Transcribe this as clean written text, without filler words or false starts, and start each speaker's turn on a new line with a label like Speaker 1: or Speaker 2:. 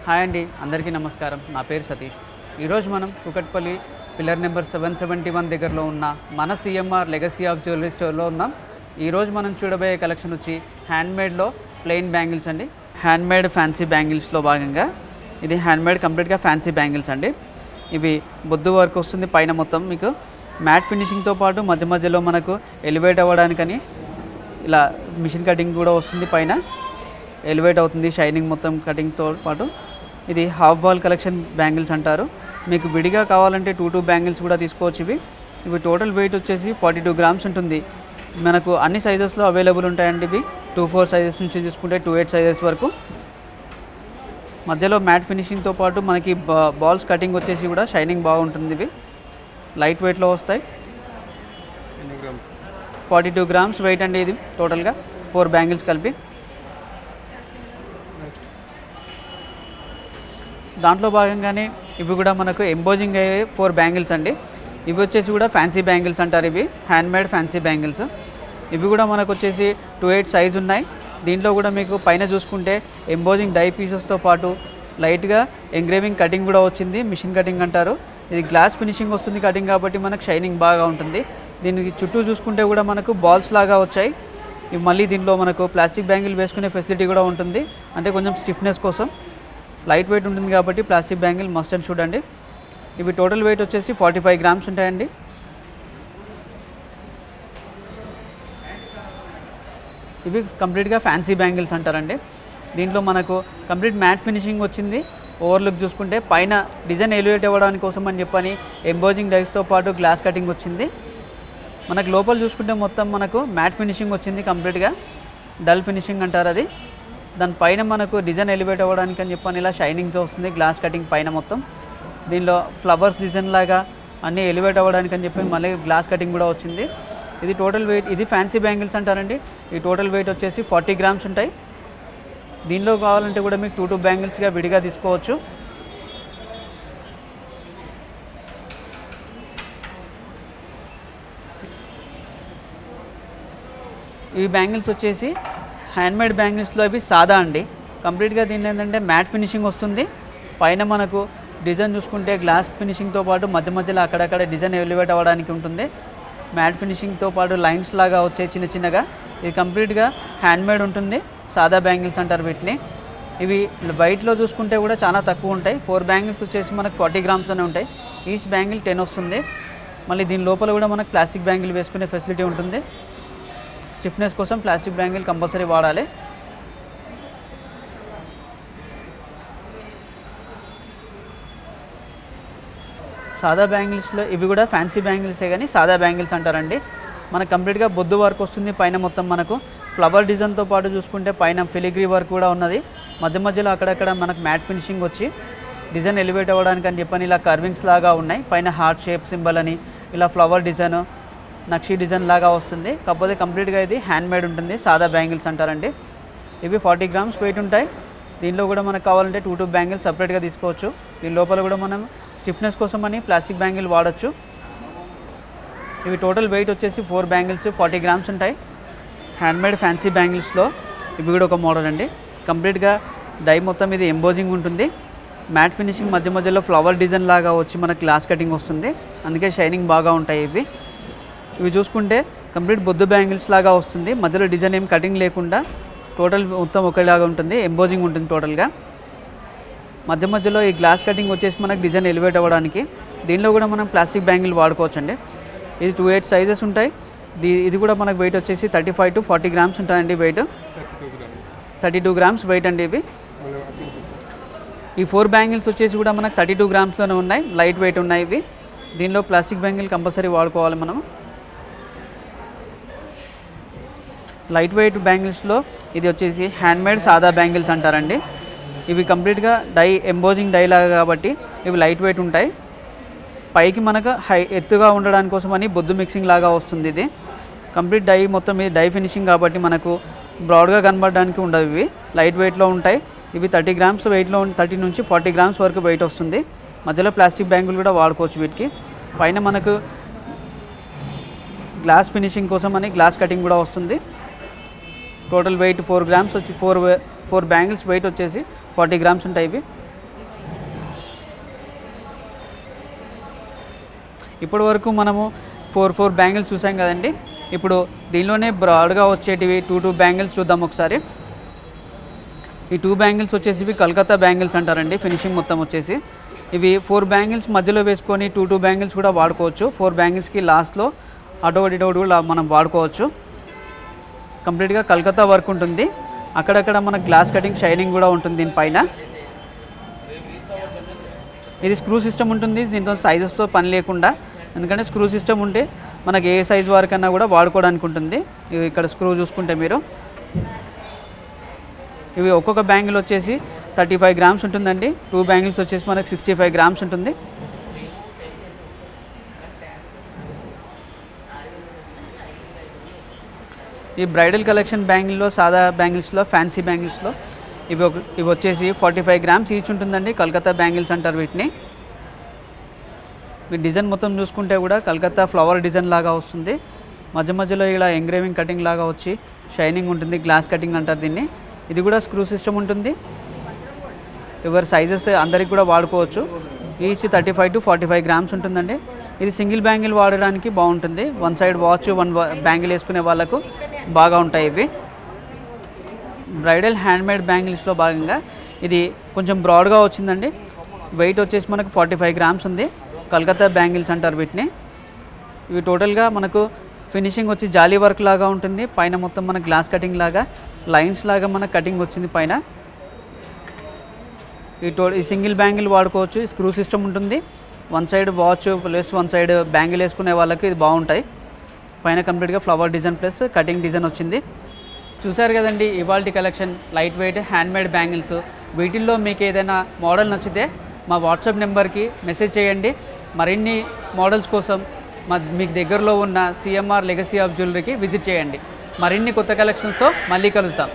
Speaker 1: Hi అండి, అందరికీ నమస్కారం. నా పేరు సతీష్. ఈరోజు మనం కుకట్పల్లి పిల్లర్ నెంబర్ 771 దగ్గరలో ఉన్న మన సిఎంఆర్ లెగసీ ఆఫ్ జ్యువెలరీ స్టోర్లో ఉన్నాం. ఈరోజు మనం చూడబోయే కలెక్షన్ వచ్చి హ్యాండ్మేడ్లో ప్లెయిన్ బ్యాంగిల్స్ అండి. హ్యాండ్మేడ్ ఫ్యాన్సీ బ్యాంగిల్స్లో భాగంగా ఇది హ్యాండ్మేడ్ కంప్లీట్గా ఫ్యాన్సీ బ్యాంగిల్స్ అండి. ఇవి బొద్దు వర్క్ వస్తుంది. పైన మొత్తం మీకు మ్యాట్ ఫినిషింగ్తో పాటు మధ్య మధ్యలో మనకు ఎలివేట్ అవ్వడానికని ఇలా మిషన్ కటింగ్ కూడా వస్తుంది. పైన ఎలివేట్ అవుతుంది షైనింగ్ మొత్తం కటింగ్తో పాటు. ఇది హాఫ్ బాల్ కలెక్షన్ బ్యాంగిల్స్ అంటారు. మీకు విడిగా కావాలంటే 2 బ్యాంగిల్స్ కూడా తీసుకోవచ్చు. ఇవి టోటల్ వెయిట్ వచ్చేసి 42 గ్రామ్స్ ఉంటుంది. మనకు అన్ని సైజెస్లో అవైలబుల్ ఉంటాయండి. ఇవి 2-4 సైజెస్ నుంచి తీసుకుంటే 2-8 సైజెస్ వరకు. మధ్యలో మ్యాట్ ఫినిషింగ్తో పాటు మనకి బాల్స్ కటింగ్ వచ్చేసి కూడా షైనింగ్ బాగుంటుంది. ఇవి లైట్ వెయిట్లో వస్తాయి. 42 గ్రామ్స్ వెయిట్ అండి. ఇది టోటల్గా 4 బ్యాంగిల్స్ కలిపి. దాంట్లో భాగంగానే ఇవి కూడా మనకు ఎంబోజింగ్ అయ్యే 4 బ్యాంగిల్స్ అండి. ఇవి వచ్చేసి కూడా ఫ్యాన్సీ బ్యాంగిల్స్ అంటారు. ఇవి హ్యాండ్మేడ్ ఫ్యాన్సీ బ్యాంగిల్స్. ఇవి కూడా మనకు వచ్చేసి 2-8 సైజ్ ఉన్నాయి. దీంట్లో కూడా మీకు పైన చూసుకుంటే ఎంబోజింగ్ డై పీసెస్తో పాటు లైట్గా ఎంగ్రేవింగ్ కటింగ్ కూడా వచ్చింది. మిషన్ కటింగ్ అంటారు. ఇది గ్లాస్ ఫినిషింగ్ వస్తుంది కటింగ్ కాబట్టి మనకు షైనింగ్ బాగా ఉంటుంది. దీనికి చుట్టూ చూసుకుంటే కూడా మనకు బాల్స్ లాగా వచ్చాయి. ఇవి మళ్ళీ దీంట్లో మనకు ప్లాస్టిక్ బ్యాంగిల్ వేసుకునే ఫెసిలిటీ కూడా ఉంటుంది. అంటే కొంచెం స్టిఫ్నెస్ కోసం లైట్ వెయిట్ ఉంటుంది కాబట్టి plastic bangle must and should అండి. ఇవి టోటల్ వెయిట్ వచ్చేసి 45 గ్రామ్స్ ఉంటాయండి. ఇవి కంప్లీట్గా ఫ్యాన్సీ బ్యాంగిల్స్ అంటారండి. దీంట్లో మనకు కంప్లీట్ మ్యాట్ ఫినిషింగ్ వచ్చింది. ఓవర్లుక్ చూసుకుంటే పైన డిజైన్ ఎలివేట్ అవ్వడానికి కోసం అని చెప్పని ఎంబోజింగ్ డైస్తో పాటు గ్లాస్ కటింగ్ వచ్చింది. మనకు లోపల చూసుకుంటే మొత్తం మనకు మ్యాట్ ఫినిషింగ్ వచ్చింది. కంప్లీట్గా డల్ ఫినిషింగ్ అంటారు అది. దానిపైన మనకు డిజైన్ ఎలివేట్ అవ్వడానికి అని చెప్పని ఇలా షైనింగ్తో వస్తుంది గ్లాస్ కటింగ్ పైన మొత్తం. దీనిలో ఫ్లవర్స్ డిజైన్ లాగా అన్నీ ఎలివేట్ అవ్వడానికి అని చెప్పి మళ్ళీ గ్లాస్ కటింగ్ కూడా వచ్చింది. ఇది టోటల్ వెయిట్, ఇది ఫ్యాన్సీ బ్యాంగిల్స్ అంటారండి. ఈ టోటల్ వెయిట్ వచ్చేసి 40 గ్రామ్స్ ఉంటాయి. దీనిలో కావాలంటే కూడా మీకు 2 బ్యాంగిల్స్గా విడిగా తీసుకోవచ్చు. ఈ బ్యాంగిల్స్ వచ్చేసి హ్యాండ్మేడ్ బ్యాంగిల్స్లో ఇవి సాదా అండి. కంప్లీట్గా దీన్ని ఏంటంటే మ్యాట్ ఫినిషింగ్ వస్తుంది. పైన మనకు డిజైన్ చూసుకుంటే గ్లాస్ ఫినిషింగ్తో పాటు మధ్య మధ్యలో అక్కడక్కడ డిజైన్ ఎలివేట్ అవ్వడానికి ఉంటుంది. మ్యాట్ ఫినిషింగ్తో పాటు లైన్స్ లాగా వచ్చే చిన్న చిన్నగా. ఇది కంప్లీట్గా హ్యాండ్మేడ్ ఉంటుంది. సాదా బ్యాంగిల్స్ అంటారు వీటిని. ఇవి వైట్లో చూసుకుంటే కూడా చాలా తక్కువ ఉంటాయి. 4 బ్యాంగిల్స్ వచ్చేసి మనకు 40 గ్రామ్స్లోనే ఉంటాయి. ఈచ్ బ్యాంగిల్ 10 వస్తుంది. మళ్ళీ దీని లోపల కూడా మనకు ప్లాస్టిక్ బ్యాంగిల్ వేసుకునే ఫెసిలిటీ ఉంటుంది. స్టిఫ్నెస్ కోసం ప్లాస్టిక్ బ్యాంగిల్ కంపల్సరీ వాడాలి. సాదా బ్యాంగిల్స్లో ఇవి కూడా ఫ్యాన్సీ బ్యాంగిల్సే కానీ సాదా బ్యాంగిల్స్ అంటారండి. మనకు కంప్లీట్గా బొద్దు వర్క్ వస్తుంది. పైన మొత్తం మనకు ఫ్లవర్ డిజైన్తో పాటు చూసుకుంటే పైన ఫిలిగ్రీ వర్క్ కూడా ఉన్నది. మధ్య మధ్యలో అక్కడక్కడ మనకు మ్యాట్ ఫినిషింగ్ వచ్చి డిజైన్ ఎలివేట్ అవ్వడానికి అని చెప్పని ఇలా కర్వింగ్స్ లాగా ఉన్నాయి. పైన హార్ట్ షేప్ సింబల్ అని ఇలా ఫ్లవర్ డిజైన్ నక్షి డిజైన్ లాగా వస్తుంది. కాకపోతే కంప్లీట్గా ఇది హ్యాండ్మేడ్ ఉంటుంది. సాదా బ్యాంగిల్స్ అంటారండి. ఇవి 40 గ్రామ్స్ వెయిట్ ఉంటాయి. దీనిలో కూడా మనకు కావాలంటే 2 బ్యాంగిల్స్ సపరేట్గా తీసుకోవచ్చు. దీని లోపల కూడా మనం స్టిఫ్నెస్ కోసం అని ప్లాస్టిక్ బ్యాంగిల్ వాడచ్చు. ఇవి టోటల్ వెయిట్ వచ్చేసి 4 బ్యాంగిల్స్ 40 గ్రామ్స్ ఉంటాయి. హ్యాండ్మేడ్ ఫ్యాన్సీ బ్యాంగిల్స్లో ఇవి కూడా ఒక మోడల్ అండి. కంప్లీట్గా డై మొత్తం ఇది ఎంబోజింగ్ ఉంటుంది. మ్యాట్ ఫినిషింగ్ మధ్య మధ్యలో ఫ్లవర్ డిజైన్ లాగా వచ్చి మనకు గ్లాస్ కటింగ్ వస్తుంది. అందుకే షైనింగ్ బాగా ఉంటాయి. ఇవి చూసుకుంటే కంప్లీట్ బొద్దు బ్యాంగిల్స్ లాగా వస్తుంది. మధ్యలో డిజైన్ ఏం కటింగ్ లేకుండా టోటల్ మొత్తం ఒకేలాగా ఉంటుంది. ఎంబోజింగ్ ఉంటుంది టోటల్గా. మధ్య మధ్యలో ఈ గ్లాస్ కటింగ్ వచ్చేసి మనకు డిజైన్ ఎలివేట్ అవ్వడానికి. దీనిలో కూడా మనం ప్లాస్టిక్ బ్యాంగిల్ వాడుకోవచ్చు అండి. ఇది 2-8 సైజెస్ ఉంటాయి. ఇది కూడా మనకు వెయిట్ వచ్చేసి 35 to 40 గ్రామ్స్ ఉంటాయండి. వెయిట్ 32 గ్రామ్స్ వెయిట్ అండి. ఈ 4 బ్యాంగిల్స్ వచ్చేసి కూడా మనకు 32 గ్రామ్స్లోనే ఉన్నాయి. లైట్ వెయిట్ ఉన్నాయి ఇవి. దీనిలో ప్లాస్టిక్ బ్యాంగిల్ కంపల్సరీ వాడుకోవాలి మనం. లైట్ వెయిట్ బ్యాంగిల్స్లో ఇది వచ్చేసి హ్యాండ్మేడ్ సాదా బ్యాంగిల్స్ అంటారండి. ఇవి కంప్లీట్గా డై ఎంబోజింగ్ డై లాగా కాబట్టి ఇవి లైట్ వెయిట్ ఉంటాయి. పైకి మనకు ఎత్తుగా ఉండడానికి కోసం అని బొద్దు మిక్సింగ్ లాగా వస్తుంది. ఇది కంప్లీట్ డై మొత్తం ఇది డై ఫినిషింగ్ కాబట్టి మనకు బ్రాడ్గా కనబడడానికి ఉండదు. ఇవి లైట్ వెయిట్లో ఉంటాయి. ఇవి 30 గ్రామ్స్ వెయిట్లో 30 నుంచి 40 గ్రామ్స్ వరకు వెయిట్ వస్తుంది. మధ్యలో ప్లాస్టిక్ బ్యాంగిల్ కూడా వాడుకోవచ్చు వీటికి. పైన మనకు గ్లాస్ ఫినిషింగ్ కోసం అని గ్లాస్ కటింగ్ కూడా వస్తుంది. టోటల్ వెయిట్ 4 గ్రామ్స్ వచ్చి 4 బ్యాంగిల్స్ వెయిట్ వచ్చేసి 40 గ్రామ్స్ ఉంటాయి. ఇవి ఇప్పటి వరకు మనము 4 బ్యాంగిల్స్ చూసాం కదండి. ఇప్పుడు దీనిలోనే బ్రాడ్గా వచ్చేటివి 2 బ్యాంగిల్స్ చూద్దాం ఒకసారి. ఈ 2 బ్యాంగిల్స్ వచ్చేసి ఇవి కలకత్తా బ్యాంగిల్స్ అంటారండి. ఫినిషింగ్ మొత్తం వచ్చేసి ఇవి 4 బ్యాంగిల్స్ మధ్యలో వేసుకొని 2 బ్యాంగిల్స్ కూడా వాడుకోవచ్చు. 4 బ్యాంగిల్స్కి లాస్ట్లో అటోటి కూడా మనం వాడుకోవచ్చు. కంప్లీట్గా కలకత్తా వర్క్ ఉంటుంది. అక్కడక్కడ మన గ్లాస్ కటింగ్ షైనింగ్ కూడా ఉంటుంది దీనిపైన. ఇది స్క్రూ సిస్టమ్ ఉంటుంది. దీంతో సైజెస్తో పని లేకుండా, ఎందుకంటే స్క్రూ సిస్టమ్ ఉంటే మనకి ఏ సైజ్ వరకన్నా కూడా వాడుకోవడానికి ఉంటుంది. ఇవి ఇక్కడ స్క్రూ చూసుకుంటే మీరు, ఇవి ఒక్కొక్క బ్యాంగిల్ వచ్చేసి 35 గ్రామ్స్ ఉంటుందండి. 2 బ్యాంగిల్స్ వచ్చేసి మనకి 65 గ్రామ్స్ ఉంటుంది. ఈ బ్రైడల్ కలెక్షన్ బ్యాంగిల్లో, సాదా బ్యాంగిల్స్లో, ఫ్యాన్సీ బ్యాంగిల్స్లో ఇవి వచ్చేసి 45 గ్రామ్స్ ఈచ్ ఉంటుందండి. కలకత్తా బ్యాంగిల్స్ అంటారు వీటిని. మీ డిజైన్ మొత్తం చూసుకుంటే కూడా కలకత్తా ఫ్లవర్ డిజైన్ లాగా వస్తుంది. మధ్య మధ్యలో ఇలా ఎంగ్రేవింగ్ కటింగ్ లాగా వచ్చి షైనింగ్ ఉంటుంది. గ్లాస్ కటింగ్ అంటారు దీన్ని. ఇది కూడా స్క్రూ సిస్టమ్ ఉంటుంది. ఎవరి సైజెస్ అందరికి కూడా వాడుకోవచ్చు. ఈచ్ 35 to 45 గ్రామ్స్ ఉంటుందండి. ఇది సింగిల్ బ్యాంగిల్ వాడడానికి బాగుంటుంది. 1 సైడ్ వాచ్ 1 బ్యాంగిల్ వేసుకునే వాళ్ళకు బాగా ఉంటాయి ఇవి. బ్రైడల్ హ్యాండ్మేడ్ బ్యాంగిల్స్లో భాగంగా ఇది కొంచెం బ్రాడ్గా వచ్చిందండి. వెయిట్ వచ్చేసి మనకు 45 గ్రామ్స్ ఉంది. కలకత్తా బ్యాంగిల్స్ అంటారు వీటిని. ఇవి టోటల్గా మనకు ఫినిషింగ్ వచ్చి జాలీ వర్క్ లాగా ఉంటుంది. పైన మొత్తం మన గ్లాస్ కటింగ్ లాగా లైన్స్ లాగా మన కటింగ్ వచ్చింది పైన. ఈ సింగిల్ బ్యాంగిల్ వాడుకోవచ్చు. స్క్రూ సిస్టమ్ ఉంటుంది. 1 side watch plus 1 side bangle వేసుకునే వాళ్ళకి ఇది బాగుంటాయి. పైన కంప్లీట్గా flower design plus cutting design వచ్చింది. చూసారు కదండి ఇవాల్టి collection light weight handmade bangles. వీటిల్లో మీకు ఏదైనా మోడల్ నచ్చితే మా వాట్సాప్ నెంబర్కి మెసేజ్ చేయండి. మరిన్ని మోడల్స్ కోసం మీకు దగ్గరలో ఉన్న CMR లెగసీ ఆఫ్ జ్యువెలరీకి విజిట్ చేయండి. మరిన్ని కొత్త కలెక్షన్స్తో మళ్ళీ కలుద్దాం.